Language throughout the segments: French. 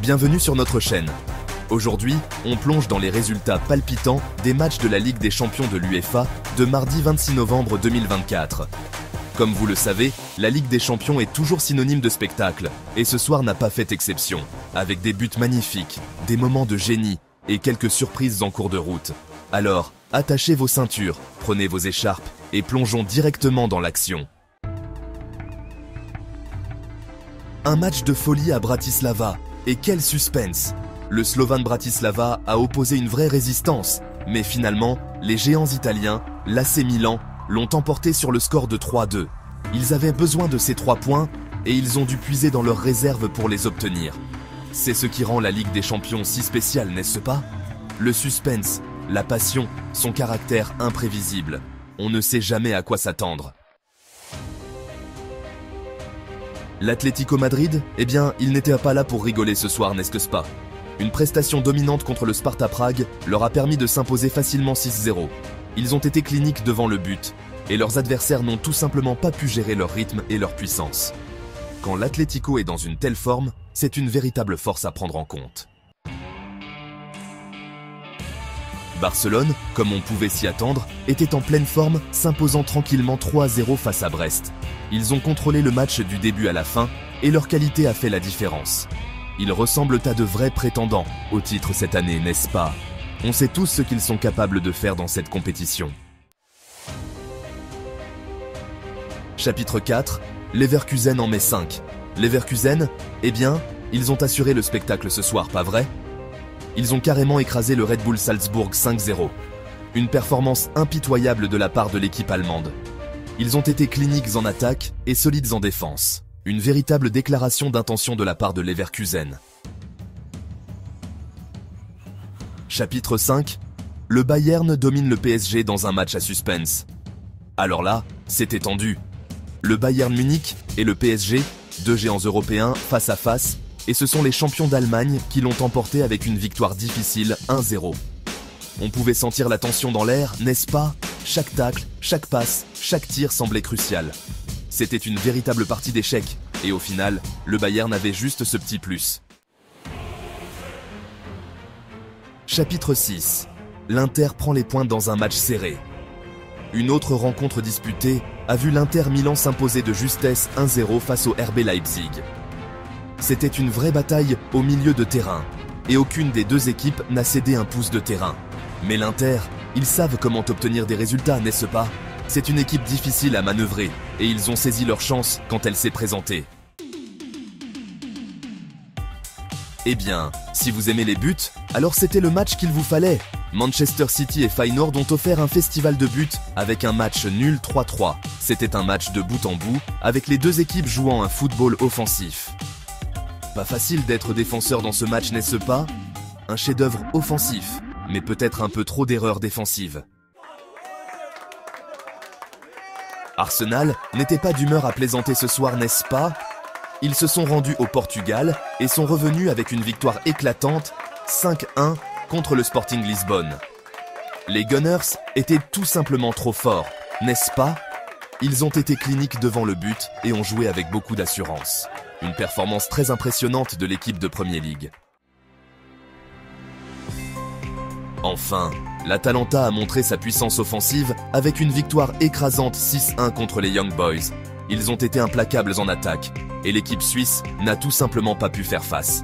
Bienvenue sur notre chaîne. Aujourd'hui, on plonge dans les résultats palpitants des matchs de la Ligue des Champions de l'UEFA de mardi 26 novembre 2024. Comme vous le savez, la Ligue des Champions est toujours synonyme de spectacle, et ce soir n'a pas fait exception, avec des buts magnifiques, des moments de génie et quelques surprises en cours de route. Alors, attachez vos ceintures, prenez vos écharpes et plongeons directement dans l'action. Un match de folie à Bratislava, et quel suspense! Le Slovan Bratislava a opposé une vraie résistance, mais finalement, les géants italiens, l'AC Milan, l'ont emporté sur le score de 3-2. Ils avaient besoin de ces 3 points et ils ont dû puiser dans leurs réserves pour les obtenir. C'est ce qui rend la Ligue des Champions si spéciale, n'est-ce pas? Le suspense, la passion, son caractère imprévisible. On ne sait jamais à quoi s'attendre. L'Atlético Madrid, eh bien, il n'était pas là pour rigoler ce soir, n'est-ce pas? Une prestation dominante contre le Sparta Prague leur a permis de s'imposer facilement 6-0. Ils ont été cliniques devant le but, et leurs adversaires n'ont tout simplement pas pu gérer leur rythme et leur puissance. Quand l'Atlético est dans une telle forme, c'est une véritable force à prendre en compte. Barcelone, comme on pouvait s'y attendre, était en pleine forme, s'imposant tranquillement 3-0 face à Brest. Ils ont contrôlé le match du début à la fin, et leur qualité a fait la différence. Ils ressemblent à de vrais prétendants au titre cette année, n'est-ce pas? On sait tous ce qu'ils sont capables de faire dans cette compétition. Chapitre 4, Leverkusen en met 5. Leverkusen, eh bien, ils ont assuré le spectacle ce soir, pas vrai? Ils ont carrément écrasé le Red Bull Salzbourg 5-0. Une performance impitoyable de la part de l'équipe allemande. Ils ont été cliniques en attaque et solides en défense. Une véritable déclaration d'intention de la part de Leverkusen. Chapitre 5, le Bayern domine le PSG dans un match à suspense. Alors là, c'était tendu. Le Bayern Munich et le PSG, 2 géants européens face à face, et ce sont les champions d'Allemagne qui l'ont emporté avec une victoire difficile 1-0. On pouvait sentir la tension dans l'air, n'est-ce pas? Chaque tacle, chaque passe, chaque tir semblait crucial. C'était une véritable partie d'échecs, et au final, le Bayern avait juste ce petit plus. Chapitre 6. L'Inter prend les points dans un match serré. Une autre rencontre disputée a vu l'Inter Milan s'imposer de justesse 1-0 face au RB Leipzig. C'était une vraie bataille au milieu de terrain, et aucune des deux équipes n'a cédé un pouce de terrain. Mais l'Inter, ils savent comment obtenir des résultats, n'est-ce pas? C'est une équipe difficile à manœuvrer, et ils ont saisi leur chance quand elle s'est présentée. Eh bien, si vous aimez les buts, alors c'était le match qu'il vous fallait. Manchester City et Feyenoord ont offert un festival de buts avec un match nul 3-3. C'était un match de bout en bout, avec les deux équipes jouant un football offensif. Pas facile d'être défenseur dans ce match, n'est-ce pas? Un chef-d'œuvre offensif, mais peut-être un peu trop d'erreurs défensives. Arsenal n'était pas d'humeur à plaisanter ce soir, n'est-ce pas? Ils se sont rendus au Portugal et sont revenus avec une victoire éclatante, 5-1 contre le Sporting Lisbonne. Les Gunners étaient tout simplement trop forts, n'est-ce pas? Ils ont été cliniques devant le but et ont joué avec beaucoup d'assurance. Une performance très impressionnante de l'équipe de Premier League. Enfin, l'Atalanta a montré sa puissance offensive avec une victoire écrasante 6-1 contre les Young Boys. Ils ont été implacables en attaque, et l'équipe suisse n'a tout simplement pas pu faire face.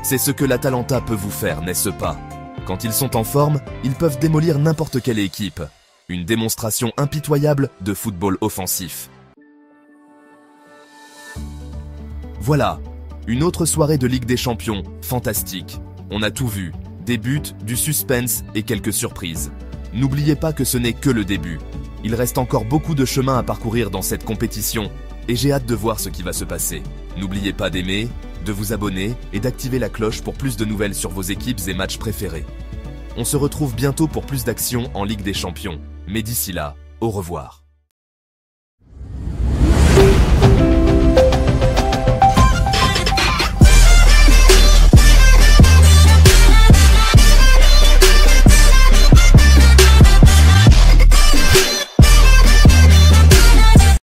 C'est ce que l'Atalanta peut vous faire, n'est-ce pas? Quand ils sont en forme, ils peuvent démolir n'importe quelle équipe. Une démonstration impitoyable de football offensif. Voilà, une autre soirée de Ligue des Champions, fantastique. On a tout vu, des buts, du suspense et quelques surprises. N'oubliez pas que ce n'est que le début. Il reste encore beaucoup de chemin à parcourir dans cette compétition, et j'ai hâte de voir ce qui va se passer. N'oubliez pas d'aimer, de vous abonner et d'activer la cloche pour plus de nouvelles sur vos équipes et matchs préférés. On se retrouve bientôt pour plus d'actions en Ligue des Champions, mais d'ici là, au revoir.